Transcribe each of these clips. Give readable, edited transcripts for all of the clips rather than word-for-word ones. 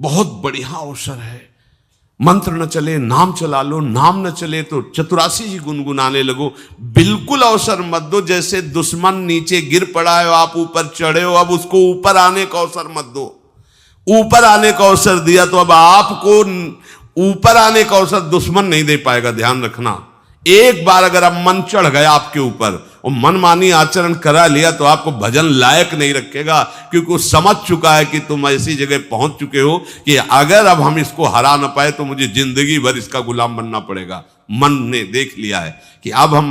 बहुत बढ़िया अवसर है। मंत्र न चले नाम चला लो, नाम न चले तो चतुरासी जी गुनगुनाने लगो। बिल्कुल अवसर मत दो। जैसे दुश्मन नीचे गिर पड़ा है, आप ऊपर चढ़े हो, अब उसको ऊपर आने का अवसर मत दो। ऊपर आने का अवसर दिया तो अब आपको ऊपर आने का अवसर दुश्मन नहीं दे पाएगा। ध्यान रखना, एक बार अगर अब मन चढ़ गया आपके ऊपर और मनमानी आचरण करा लिया तो आपको भजन लायक नहीं रखेगा, क्योंकि वो समझ चुका है कि तुम ऐसी जगह पहुंच चुके हो कि अगर अब हम इसको हरा ना पाए तो मुझे जिंदगी भर इसका गुलाम बनना पड़ेगा। मन ने देख लिया है कि अब हम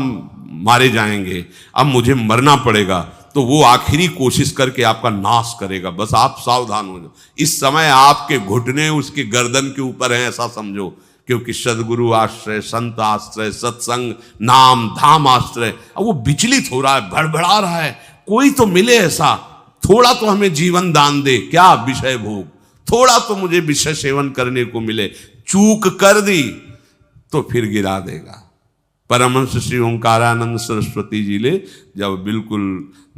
मारे जाएंगे, अब मुझे मरना पड़ेगा, तो वो आखिरी कोशिश करके आपका नाश करेगा। बस आप सावधान हो जाओ। इस समय आपके घुटने उसके गर्दन के ऊपर हैं, ऐसा समझो, क्योंकि सदगुरु आश्रय, संत आश्रय, सत्संग, नाम धाम आश्रय। अब वो विचलित हो रहा है, भड़बड़ा रहा है, कोई तो मिले ऐसा, थोड़ा तो हमें जीवन दान दे, क्या विषय भोग, थोड़ा तो मुझे विषय सेवन करने को मिले। चूक कर दी तो फिर गिरा देगा। परमहंस श्री ओंकारानंद सरस्वती जी ले जब बिल्कुल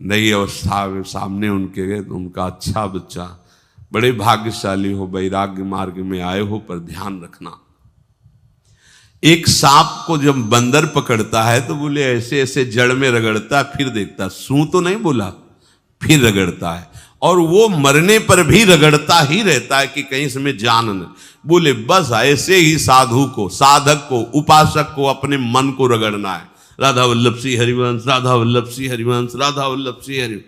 नई अवस्था में सामने उनके गए तो उनका, अच्छा बच्चा, बड़े भाग्यशाली हो, वैराग्य मार्ग में आए हो, पर ध्यान रखना, एक सांप को जब बंदर पकड़ता है तो बोले ऐसे ऐसे जड़ में रगड़ता, फिर देखता, सू तो नहीं बोला, फिर रगड़ता है, और वो मरने पर भी रगड़ता ही रहता है कि कहीं इसमें जान न। बोले बस ऐसे ही साधु को, साधक को, उपासक को अपने मन को रगड़ना है। राधा वल्लभ श्री हरिवंश, राधा वल्लभ श्री हरिवंश, राधा वल्लभ श्री हरिवंश।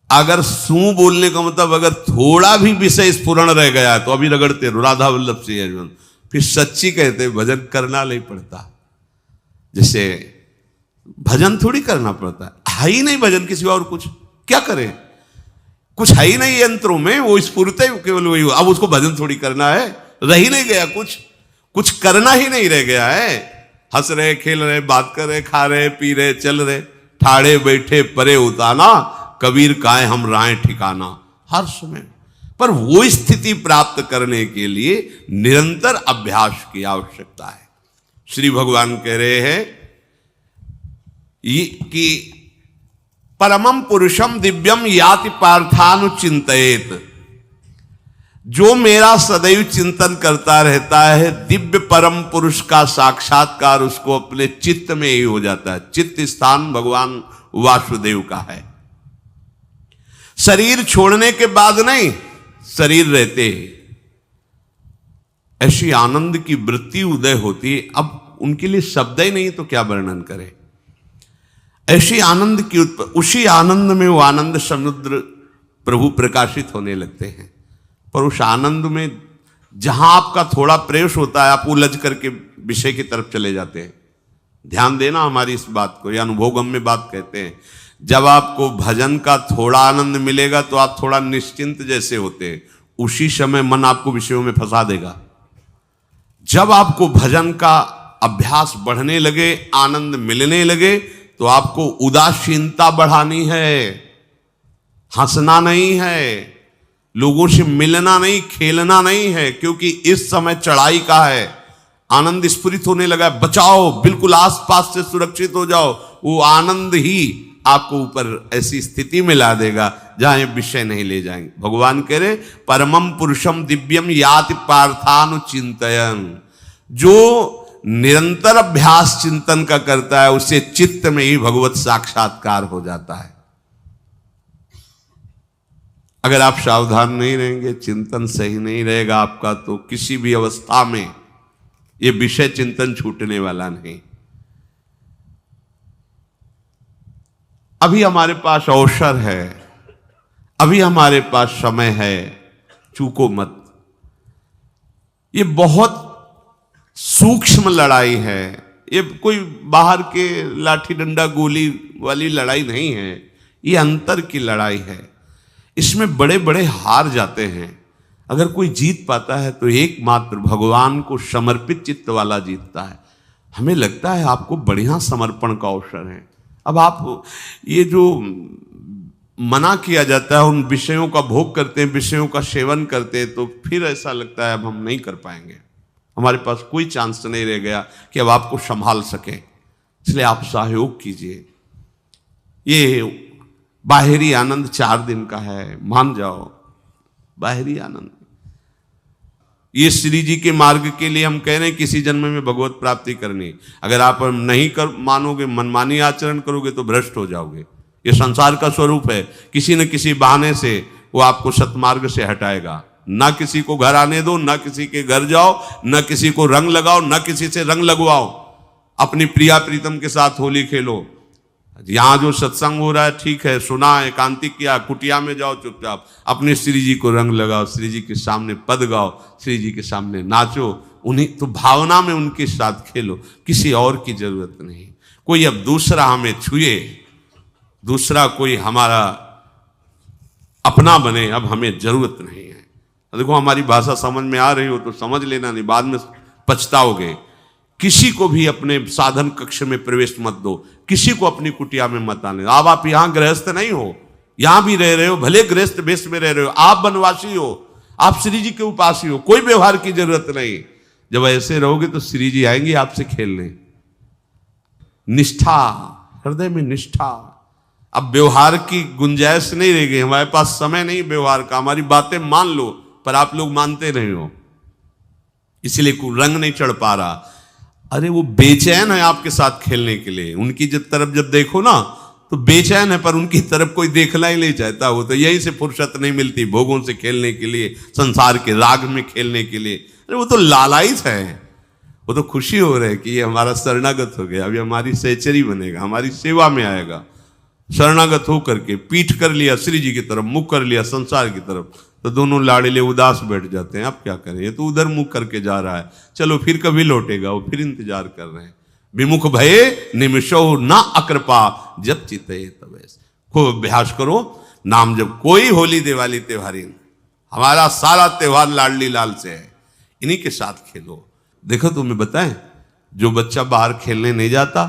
अगर सू बोलने का मतलब अगर थोड़ा भी विषय स्फुरण रह गया है तो अभी रगड़ते रहो, राधा वल्लभ श्री हरिवंश। फिर सच्ची कहते भजन करना नहीं पड़ता। जैसे भजन थोड़ी करना पड़ता है ही नहीं भजन, किसी और कुछ क्या करे, कुछ है ही नहीं यंत्रों में, वो स्फुरते केवल वही। अब उसको भजन थोड़ी करना है, रह ही नहीं गया, कुछ करना ही नहीं रह गया है। हंस रहे, खेल रहे, बात कर रहे, खा रहे, पी रहे, चल रहे, ठाड़े बैठे परे उताना, कबीर काहे हम राय ठिकाना। हर समय पर वो स्थिति प्राप्त करने के लिए निरंतर अभ्यास की आवश्यकता है। श्री भगवान कह रहे हैं कि परमम पुरुषम दिव्यम याति पार्थानुचिंतयेत। जो मेरा सदैव चिंतन करता रहता है, दिव्य परम पुरुष का साक्षात्कार उसको अपने चित्त में ही हो जाता है। चित्त स्थान भगवान वासुदेव का है। शरीर छोड़ने के बाद नहीं, शरीर रहते ऐसी आनंद की वृत्ति उदय होती है। अब उनके लिए शब्द ही नहीं तो क्या वर्णन करें। ऐसी आनंद की उसी आनंद में वो आनंद समुद्र प्रभु प्रकाशित होने लगते हैं। पर उस आनंद में जहां आपका थोड़ा प्रवेश होता है, आप उलझ करके विषय की तरफ चले जाते हैं। ध्यान देना हमारी इस बात को, यह अनुभवगम्य बात कहते हैं। जब आपको भजन का थोड़ा आनंद मिलेगा तो आप थोड़ा निश्चिंत जैसे होते हैं, उसी समय मन आपको विषयों में फंसा देगा। जब आपको भजन का अभ्यास बढ़ने लगे, आनंद मिलने लगे, तो आपको उदासीनता बढ़ानी है, हंसना नहीं है, लोगों से मिलना नहीं, खेलना नहीं है, क्योंकि इस समय चढ़ाई का है। आनंद स्फुरित होने लगा, बचाओ, बिल्कुल आसपास से सुरक्षित हो जाओ। वो आनंद ही आपको ऊपर ऐसी स्थिति में ला देगा जहां ये विषय नहीं ले जाएंगे। भगवान कह रहे परमम पुरुषम दिव्यम याति पार्थानुचिंतयन्। जो निरंतर अभ्यास चिंतन का करता है, उसे चित्त में ही भगवत साक्षात्कार हो जाता है। अगर आप सावधान नहीं रहेंगे, चिंतन सही नहीं रहेगा आपका, तो किसी भी अवस्था में यह विषय चिंतन छूटने वाला नहीं। अभी हमारे पास अवसर है, अभी हमारे पास समय है, चूको मत। ये बहुत सूक्ष्म लड़ाई है, ये कोई बाहर के लाठी डंडा गोली वाली लड़ाई नहीं है, ये अंतर की लड़ाई है। इसमें बड़े बड़े हार जाते हैं। अगर कोई जीत पाता है तो एकमात्र भगवान को समर्पित चित्त वाला जीतता है। हमें लगता है आपको बढ़िया समर्पण का अवसर है। अब आप ये जो मना किया जाता है, उन विषयों का भोग करते हैं, विषयों का सेवन करते हैं, तो फिर ऐसा लगता है अब हम नहीं कर पाएंगे, हमारे पास कोई चांस नहीं रह गया कि अब आपको संभाल सके। इसलिए आप सहयोग कीजिए। ये बाहरी आनंद 4 दिन का है, मान जाओ, बाहरी आनंद। ये श्री जी के मार्ग के लिए हम कह रहे हैं किसी जन्म में भगवत प्राप्ति करनी। अगर आप नहीं कर मानोगे, मनमानी आचरण करोगे तो भ्रष्ट हो जाओगे। ये संसार का स्वरूप है, किसी न किसी बहाने से वो आपको सतमार्ग से हटाएगा। ना किसी को घर आने दो, ना किसी के घर जाओ, ना किसी को रंग लगाओ, ना किसी से रंग लगवाओ। अपनी प्रिया प्रीतम के साथ होली खेलो। यहां जो सत्संग हो रहा है ठीक है, सुना, एकांतिक किया, कुटिया में जाओ चुपचाप, अपने श्री जी को रंग लगाओ, श्री जी के सामने पद गाओ, श्री जी के सामने नाचो, उन्हीं तो भावना में उनके साथ खेलो, किसी और की जरूरत नहीं। कोई अब दूसरा हमें छुए, दूसरा कोई हमारा अपना बने, अब हमें जरूरत नहीं है। देखो हमारी भाषा समझ में आ रही हो तो समझ लेना, नहीं बाद में पछताओगे। किसी को भी अपने साधन कक्ष में प्रवेश मत दो, किसी को अपनी कुटिया में मत आने। अब आप यहां गृहस्थ नहीं हो, यहां भी रह रहे हो, भले गृहस्थ वेश में रह रहे हो, आप वनवासी हो, आप श्री जी के उपासी हो, कोई व्यवहार की जरूरत नहीं। जब ऐसे रहोगे तो श्री जी आएंगे आपसे खेलने। निष्ठा, हृदय में निष्ठा। अब व्यवहार की गुंजाइश नहीं रह गई, हमारे पास समय नहीं व्यवहार का। हमारी बातें मान लो पर आप लोग मानते नहीं हो, इसलिए रंग नहीं चढ़ पा रहा। अरे वो बेचैन है आपके साथ खेलने के लिए, उनकी तरफ जब देखो ना तो बेचैन है, पर उनकी तरफ कोई देखना ही नहीं चाहता। वो तो यहीं से फुर्सत नहीं मिलती भोगों से खेलने के लिए, संसार के राग में खेलने के लिए। अरे वो तो लालायित है, वो तो खुशी हो रहे कि ये हमारा शरणागत हो गया, अभी हमारी सहचरी बनेगा, हमारी सेवा में आएगा। शरणागत होकर के पीठ कर लिया श्री जी की तरफ, मुख कर लिया संसार की तरफ, तो दोनों लाड़िले उदास बैठ जाते हैं। अब क्या करें, ये तो उधर मुख करके जा रहा है, चलो फिर कभी लौटेगा, वो फिर इंतजार कर रहे हैं। विमुख भये निमिषो ना अकृपा, जब चिते तब। खूब अभ्यास करो नाम जब। कोई होली दिवाली त्योहारी, हमारा सारा त्योहार लाडली लाल से है, इन्हीं के साथ खेलो। देखो तुम्हें बताएं, जो बच्चा बाहर खेलने नहीं जाता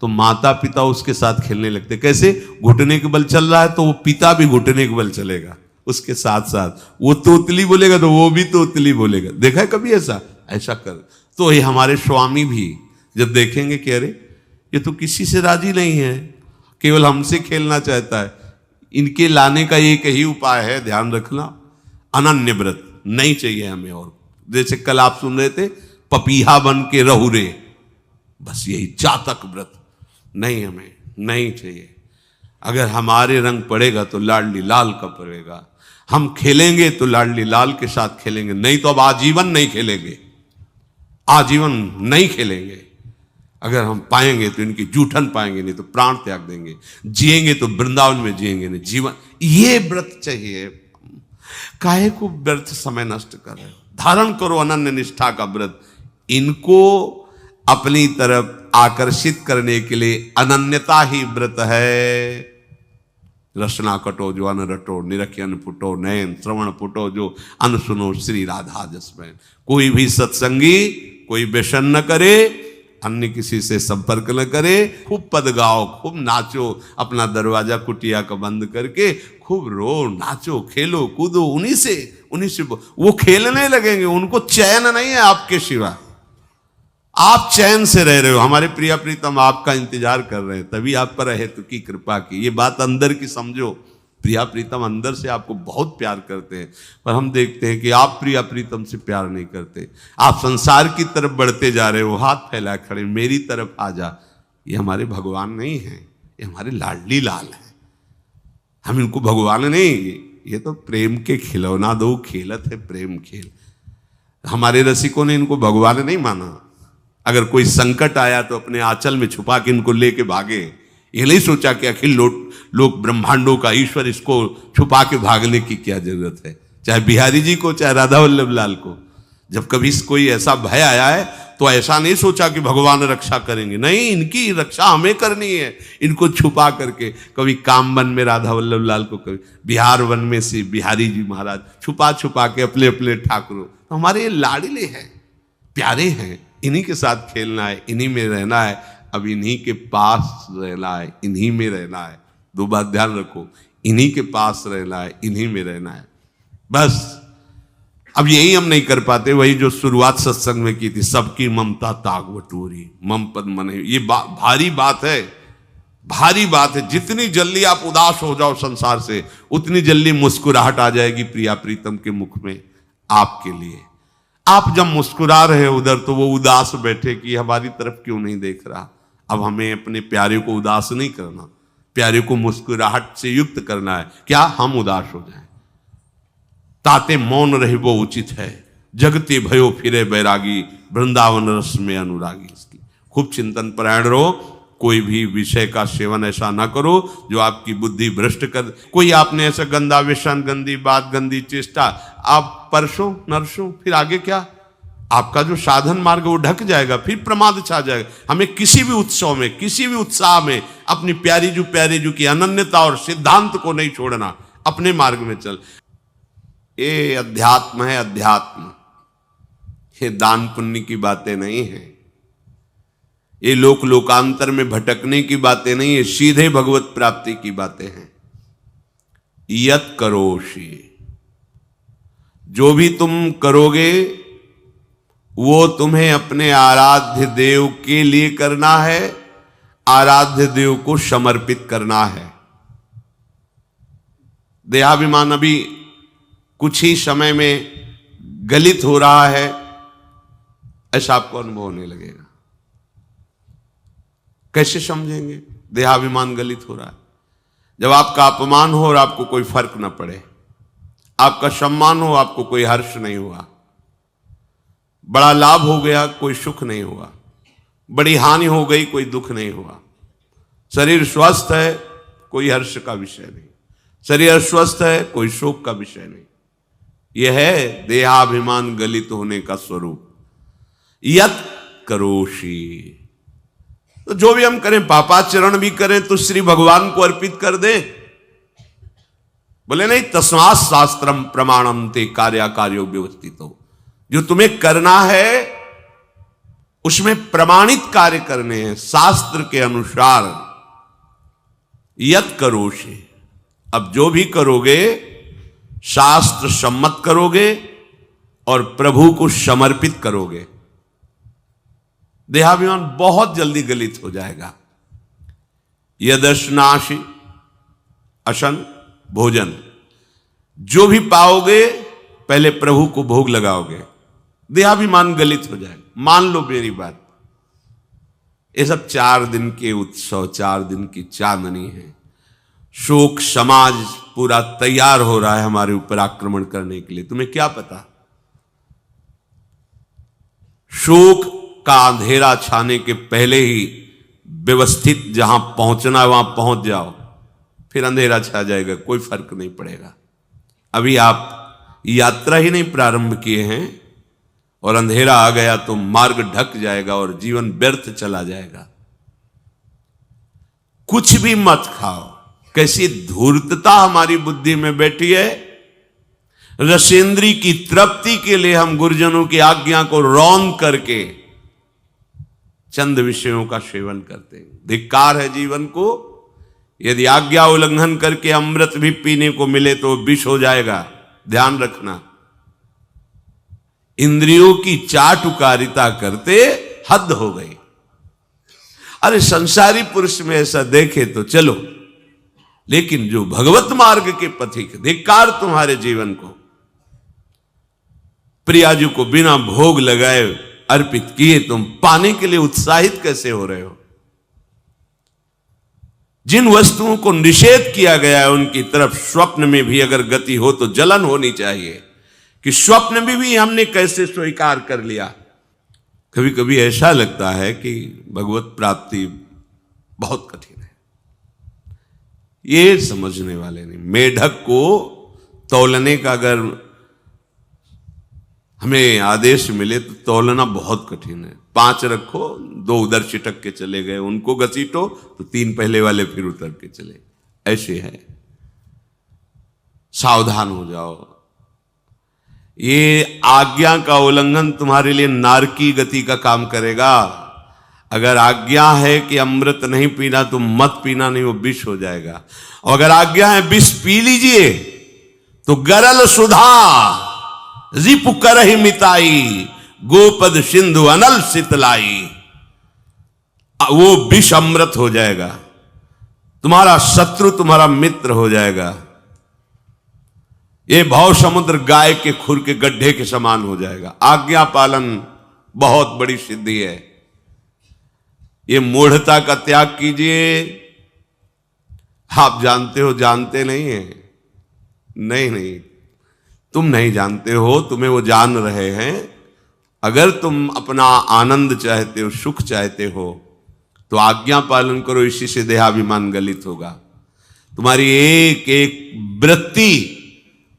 तो माता पिता उसके साथ खेलने लगते। कैसे? घुटने के बल चल रहा है तो वो पिता भी घुटने के बल चलेगा उसके साथ साथ। वो तोतली बोलेगा तो वो भी तोतली बोलेगा। देखा है कभी ऐसा? ऐसा कर। तो ये हमारे स्वामी भी जब देखेंगे कि अरे ये तो किसी से राजी नहीं है, केवल हमसे खेलना चाहता है, इनके लाने का एक ही उपाय है, ध्यान रखना, अनन्य व्रत नहीं चाहिए हमें। और जैसे कल आप सुन रहे थे, पपीहा बन के रहू रे, बस यही चातक व्रत नहीं, हमें नहीं चाहिए। अगर हमारे रंग पड़ेगा तो लाडली लाल का पड़ेगा, हम खेलेंगे तो लाडली लाल के साथ खेलेंगे, नहीं तो अब आजीवन नहीं खेलेंगे, आजीवन नहीं खेलेंगे। अगर हम पाएंगे तो इनकी जूठन पाएंगे, नहीं तो प्राण त्याग देंगे। जिएंगे तो वृंदावन में जिएंगे, नहीं जीवन। ये व्रत चाहिए। काहे को व्यर्थ समय नष्ट कर रहे हो? धारण करो अनन्य निष्ठा का व्रत। इनको अपनी तरफ आकर्षित करने के लिए अनन्यता ही व्रत है। रसना कटो जो अन रटो, निरखियन फुटो नयन, श्रवण फुटो जो अन सुनो, श्री राधा जसमैन। कोई भी सत्संगी कोई व्यसन न करे, अन्य किसी से संपर्क न करे, खूब पद गाओ, खूब नाचो, अपना दरवाजा कुटिया का बंद करके खूब रो, नाचो, खेलो, कूदो, उन्हीं से वो खेलने लगेंगे। उनको चैन नहीं है आपके सिवा, आप चैन से रह रहे हो। हमारे प्रिया प्रीतम आपका इंतजार कर रहे हैं, तभी आप पर हेतु की कृपा की। ये बात अंदर की समझो, प्रिया प्रीतम अंदर से आपको बहुत प्यार करते हैं, पर हम देखते हैं कि आप प्रिया प्रीतम से प्यार नहीं करते। आप संसार की तरफ बढ़ते जा रहे हो, हाथ फैला खड़े, मेरी तरफ आ जा। ये हमारे भगवान नहीं है, ये हमारे लाडली लाल हैं। हम इनको भगवान नहीं, ये तो प्रेम के खिलौना दो खेलत है, प्रेम खेल। हमारे रसिकों ने इनको भगवान नहीं माना। अगर कोई संकट आया तो अपने आंचल में छुपा के इनको लेके भागे। ये नहीं सोचा कि अखिल लोक ब्रह्मांडों का ईश्वर, इसको छुपा के भागने की क्या जरूरत है। चाहे बिहारी जी को, चाहे राधा वल्लभ लाल को, जब कभी कोई ऐसा भय आया है तो ऐसा नहीं सोचा कि भगवान रक्षा करेंगे, नहीं, इनकी रक्षा हमें करनी है। इनको छुपा करके, कभी काम वन में राधा वल्लभ लाल को, कभी बिहार वन में से बिहारी जी महाराज, छुपा छुपा के अपने अपने ठाकुरों। तो हमारे ये लाडले हैं, प्यारे हैं, इन्हीं के साथ खेलना है, इन्हीं में रहना है। अब इन्हीं के पास रहना है, इन्हीं में रहना है। दो बात ध्यान रखो, इन्हीं के पास रहना है, इन्हीं में रहना है, बस। अब यही हम नहीं कर पाते, वही जो शुरुआत सत्संग में की थी, सबकी ममता ताग बटोरी, मम पद मन। ये भारी बात है, भारी बात है। जितनी जल्दी आप उदास हो जाओ संसार से, उतनी जल्दी मुस्कुराहट आ जाएगी प्रिया प्रीतम के मुख में आपके लिए। आप जब मुस्कुरा रहे उधर तो वो उदास बैठे कि हमारी तरफ क्यों नहीं देख रहा। अब हमें अपने प्यारे को उदास नहीं करना, प्यारे को मुस्कुराहट से युक्त करना है। क्या हम उदास हो जाएं? ताते मौन रहे वो उचित है, जगते भयो फिरे बैरागी, वृंदावन रस में अनुरागी। इसकी खूब चिंतन परायण रहो, कोई भी विषय का सेवन ऐसा ना करो जो आपकी बुद्धि भ्रष्ट कर। कोई आपने ऐसा गंदा व्यसन, गंदी बात, गंदी चेष्टा, आप परसों नरसों, फिर आगे क्या? आपका जो साधन मार्ग वो ढक जाएगा, फिर प्रमाद छा जाएगा। हमें किसी भी उत्सव में, किसी भी उत्साह में अपनी प्यारी जू की अनन्यता और सिद्धांत को नहीं छोड़ना, अपने मार्ग में चल। ये अध्यात्म है, अध्यात्म। ये दान पुण्य की बातें नहीं है, ये लोक लोकांतर में भटकने की बातें नहीं है, सीधे भगवत प्राप्ति की बातें हैं। यत करोषि, जो भी तुम करोगे वो तुम्हें अपने आराध्य देव के लिए करना है, आराध्य देव को समर्पित करना है। देहाभिमान अभी कुछ ही समय में गलित हो रहा है, ऐसा आपको अनुभव होने लगेगा। कैसे समझेंगे देहाभिमान गलित हो रहा है? जब आपका अपमान हो और आपको कोई फर्क न पड़े, आपका सम्मान हो, आपको कोई हर्ष नहीं हुआ, बड़ा लाभ हो गया, कोई सुख नहीं हुआ, बड़ी हानि हो गई, कोई दुख नहीं हुआ, शरीर स्वस्थ है, कोई हर्ष का विषय नहीं, शरीर अस्वस्थ है, कोई शोक का विषय नहीं। यह है देहाभिमान गलित होने का स्वरूप। यत करोषि, तो जो भी हम करें, पापाचरण भी करें तो श्री भगवान को अर्पित कर दे। बोले नहीं, तस्मात् शास्त्रम प्रमाणम ते कार्याकार्यो व्यवस्थितो। जो तुम्हें करना है उसमें प्रमाणित कार्य करने हैं शास्त्र के अनुसार। यत करोषि, अब जो भी करोगे शास्त्र सम्मत करोगे और प्रभु को समर्पित करोगे, देहाभिमान बहुत जल्दी गलित हो जाएगा। यदश्नाशि, अशन भोजन, जो भी पाओगे पहले प्रभु को भोग लगाओगे, देहाभिमान गलित हो जाएगा। मान लो मेरी बात, ये सब 4 दिन के उत्सव, 4 दिन की चांदनी है। शोक समाज पूरा तैयार हो रहा है हमारे ऊपर आक्रमण करने के लिए। तुम्हें क्या पता? शोक का अंधेरा छाने के पहले ही व्यवस्थित जहां पहुंचना है वहां पहुंच जाओ, फिर अंधेरा छा जाएगा, कोई फर्क नहीं पड़ेगा। अभी आप यात्रा ही नहीं प्रारंभ किए हैं और अंधेरा आ गया तो मार्ग ढक जाएगा और जीवन व्यर्थ चला जाएगा। कुछ भी मत खाओ। कैसी धूर्तता हमारी बुद्धि में बैठी है। रसेंद्री की तृप्ति के लिए हम गुरुजनों की आज्ञा को रौंद करके चंद विषयों का सेवन करते हैं। धिक्कार है जीवन को। यदि आज्ञा उल्लंघन करके अमृत भी पीने को मिले तो विष हो जाएगा, ध्यान रखना। इंद्रियों की चाटुकारिता करते हद हो गई। अरे संसारी पुरुष में ऐसा देखे तो चलो, लेकिन जो भगवत मार्ग के पथिक, धिक्कार तुम्हारे जीवन को। प्रियाजू को बिना भोग लगाए अर्पित किए तुम पाने के लिए उत्साहित कैसे हो रहे हो? जिन वस्तुओं को निषेध किया गया है उनकी तरफ स्वप्न में भी अगर गति हो तो जलन होनी चाहिए कि स्वप्न में भी हमने कैसे स्वीकार कर लिया। कभी कभी ऐसा लगता है कि भगवत प्राप्ति बहुत कठिन है, ये समझने वाले नहीं। मेढक को तौलने का अगर हमें आदेश मिले तो तौलना बहुत कठिन है। 5 रखो, 2 उधर चिटक के चले गए, उनको घसीटो तो 3 पहले वाले फिर उतर के चले, ऐसे है। सावधान हो जाओ। ये आज्ञा का उल्लंघन तुम्हारे लिए नारकी गति का काम करेगा। अगर आज्ञा है कि अमृत नहीं पीना तो मत पीना, नहीं वो विष हो जाएगा। और अगर आज्ञा है विष पी लीजिए तो गरल सुधा रिपु करहि मिताई, गोपद सिंधु अनल शीतलाई। वो विष अमृत हो जाएगा, तुम्हारा शत्रु तुम्हारा मित्र हो जाएगा। ये भव समुद्र गाय के खुर के गड्ढे के समान हो जाएगा। आज्ञा पालन बहुत बड़ी सिद्धि है। ये मूढ़ता का त्याग कीजिए। आप जानते हो, जानते नहीं है? नहीं, तुम नहीं जानते हो, तुम्हें वो जान रहे हैं। अगर तुम अपना आनंद चाहते हो, सुख चाहते हो, तो आज्ञा पालन करो। इसी से देहाभिमान गलित होगा। तुम्हारी एक एक वृत्ति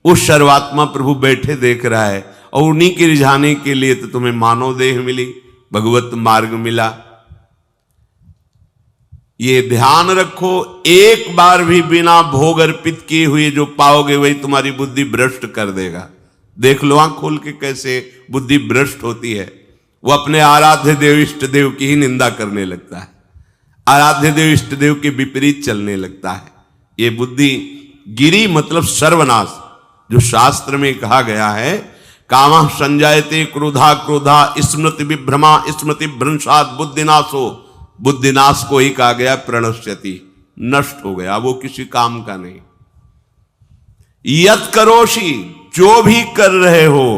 उस सर्वात्मा प्रभु बैठे देख रहा है, और उन्हीं के रिझाने के लिए तो तुम्हें मानव देह मिली, भगवत मार्ग मिला। ये ध्यान रखो, एक बार भी बिना भोग अर्पित किए हुए जो पाओगे वही तुम्हारी बुद्धि भ्रष्ट कर देगा। देख लो आंख खोल के कैसे बुद्धि भ्रष्ट होती है। वो अपने आराध्य देव इष्ट देव की ही निंदा करने लगता है, आराध्य देव इष्ट देव के विपरीत चलने लगता है। ये बुद्धि गिरी मतलब सर्वनाश। जो शास्त्र में कहा गया है, कामः संजायते क्रोधा क्रोधा स्मृति विभ्रमा स्मृति भ्रंशात् बुद्धिनाशो, बुद्धिनाश को ही कहा गया प्रणश्यति, नष्ट हो गया, वो किसी काम का नहीं। यत करोषि, जो भी कर रहे हो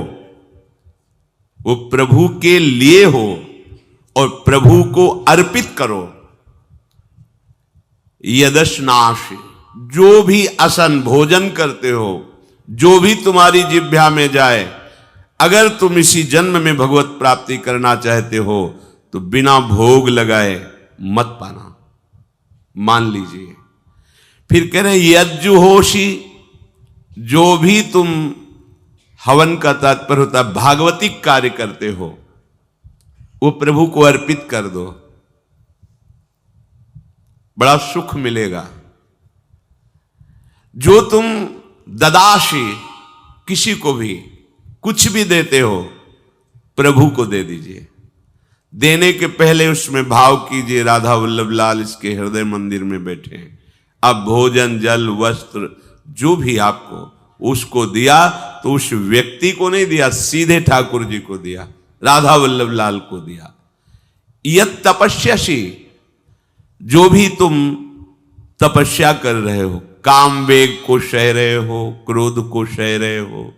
वो प्रभु के लिए हो और प्रभु को अर्पित करो। यदश्नाश, जो भी असन भोजन करते हो, जो भी तुम्हारी जिह्वा में जाए, अगर तुम इसी जन्म में भगवत प्राप्ति करना चाहते हो तो बिना भोग लगाए मत पाना, मान लीजिए। फिर कह रहे यज्जुहोषि, जो भी तुम, हवन का तात्पर्य होता है भागवतिक कार्य करते हो, वो प्रभु को अर्पित कर दो, बड़ा सुख मिलेगा। जो तुम ददाशी, किसी को भी कुछ भी देते हो, प्रभु को दे दीजिए। देने के पहले उसमें भाव कीजिए, राधा वल्लभ लाल इसके हृदय मंदिर में बैठे हैं। अब भोजन जल वस्त्र जो भी आपको, उसको दिया तो उस व्यक्ति को नहीं दिया, सीधे ठाकुर जी को दिया, राधा वल्लभ लाल को दिया। यत तपस्यासी, जो भी तुम तपस्या कर रहे हो, काम वेग को सह रहे हो, क्रोध को सह रहे हो,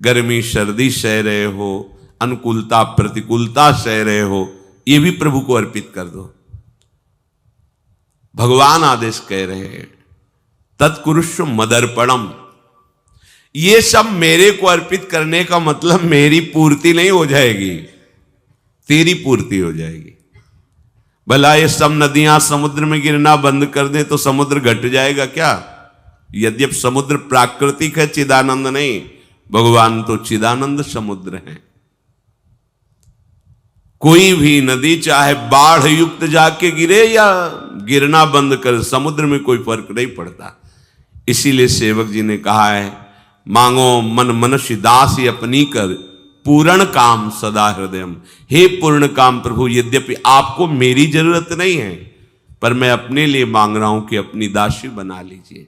गर्मी सर्दी सह रहे हो, अनुकूलता प्रतिकूलता सह रहे हो, ये भी प्रभु को अर्पित कर दो। भगवान आदेश कह रहे हैं तत्कुरुष्व मदर्पणम। ये सब मेरे को अर्पित करने का मतलब मेरी पूर्ति नहीं हो जाएगी, तेरी पूर्ति हो जाएगी। भला ये सब नदियां समुद्र में गिरना बंद कर दें तो समुद्र घट जाएगा क्या? यद्यप समुद्र प्राकृतिक है, चिदानंद नहीं, भगवान तो चिदानंद समुद्र है। कोई भी नदी चाहे बाढ़ युक्त जाके गिरे या गिरना बंद कर, समुद्र में कोई फर्क नहीं पड़ता। इसीलिए सेवक जी ने कहा है, मांगो मन मनुष्य दास ही अपनी कर, पूर्ण काम सदा हृदयम। हे पूर्ण काम प्रभु, यद्यपि आपको मेरी जरूरत नहीं है, पर मैं अपने लिए मांग रहा हूं कि अपनी दासी बना लीजिए।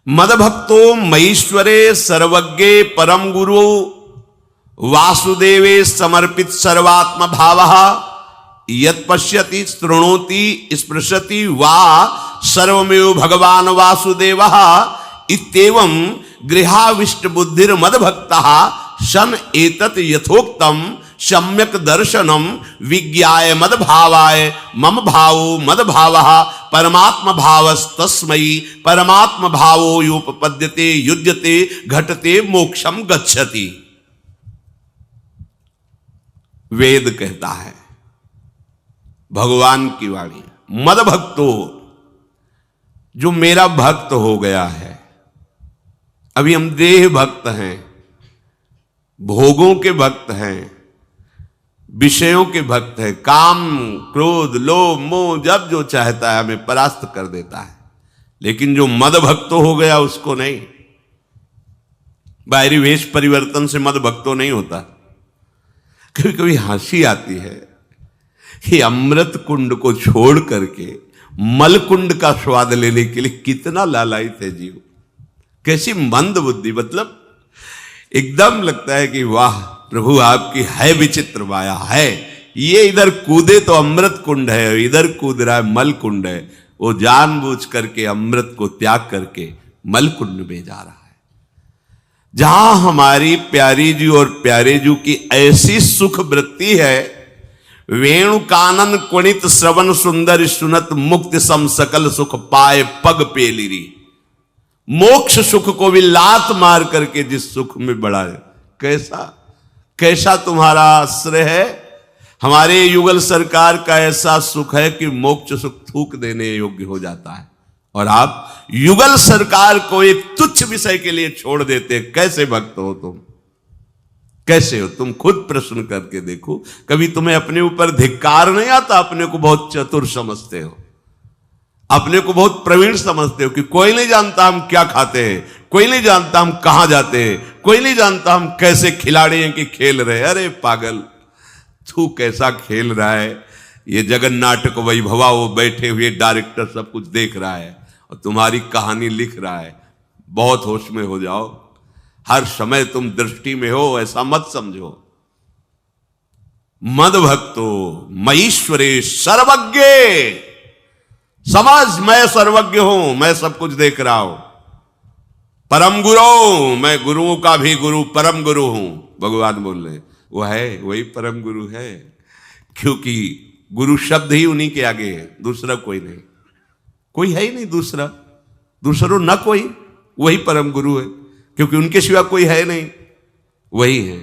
मदभक्तो मईश्वरे सर्वज्ञे परम गुरु वासुदेवे समर्पित सर्वात्म भावः यत् पश्यति शृणोति स्पृशति वा सर्वमेव भगवान वासुदेवः इत्येवं गृहाविष्ट बुद्धिर मदभक्तः सन एतत् यथोक्तम सम्यक दर्शनम विज्ञाय मदभावाय मम भावो मदभावः परमात्म भावस्तस्मै परमात्म भावो योपपद्यते युज्यते घटते मोक्षम गच्छति। वेद कहता है, भगवान की वाणी, मदभक्तो, जो मेरा भक्त हो गया है। अभी हम देह भक्त हैं, भोगों के भक्त हैं, विषयों के भक्त हैं, काम क्रोध लोभ मोह जब जो चाहता है हमें परास्त कर देता है। लेकिन जो मद भक्त हो गया उसको नहीं। बाहरी वेश परिवर्तन से मद भक्तो नहीं होता। कभी कभी हंसी आती है कि अमृत कुंड को छोड़ करके मल कुंड का स्वाद लेने के लिए कितना लालायित है जीव। कैसी मंद बुद्धि, मतलब एकदम लगता है कि वाह प्रभु आपकी है विचित्र माया है। ये इधर कूदे तो अमृत कुंड है, इधर कूद रहा है मल कुंड है। वो जानबूझ करके अमृत को त्याग करके मलकुंड में जा रहा है। जहां हमारी प्यारी जी और प्यारे जी की ऐसी सुख वृत्ति है, वेणु कानन कुणित श्रवण सुंदर सुनत मुक्ति सम सकल सुख पाए पग पेलिरी। मोक्ष सुख को भी लात मार करके जिस सुख में बढ़ा है, कैसा कैसा तुम्हारा आश्रय है। हमारे युगल सरकार का ऐसा सुख है कि मोक्ष सुख थूक देने योग्य हो जाता है, और आप युगल सरकार को एक तुच्छ विषय के लिए छोड़ देते। कैसे भक्त हो तुम, कैसे हो तुम? खुद प्रश्न करके देखो। कभी तुम्हें अपने ऊपर धिक्कार नहीं आता? अपने को बहुत चतुर समझते हो, अपने को बहुत प्रवीण समझते हो कि कोई नहीं जानता हम क्या खाते हैं, कोई नहीं जानता हम कहां जाते हैं, कोई नहीं जानता हम कैसे खिलाड़ी हैं कि खेल रहे हैं। अरे पागल, तू कैसा खेल रहा है। ये जगन नाटक वैभवा, वो बैठे हुए डायरेक्टर सब कुछ देख रहा है और तुम्हारी कहानी लिख रहा है। बहुत होश में हो जाओ, हर समय तुम दृष्टि में हो, ऐसा मत समझो। मद भक्तो मईश्वरे सर्वज्ञ, समझ मैं सर्वज्ञ हूं, मैं सब कुछ देख रहा हूं। परम गुरु, मैं गुरुओं का भी गुरु, परम गुरु हूं। भगवान बोल रहे वो है, वही परम गुरु है, क्योंकि गुरु शब्द ही उन्हीं के आगे है, दूसरा कोई नहीं, कोई है ही नहीं दूसरा, दूसरो न कोई, वही परम गुरु है, क्योंकि उनके सिवा कोई है नहीं, वही है।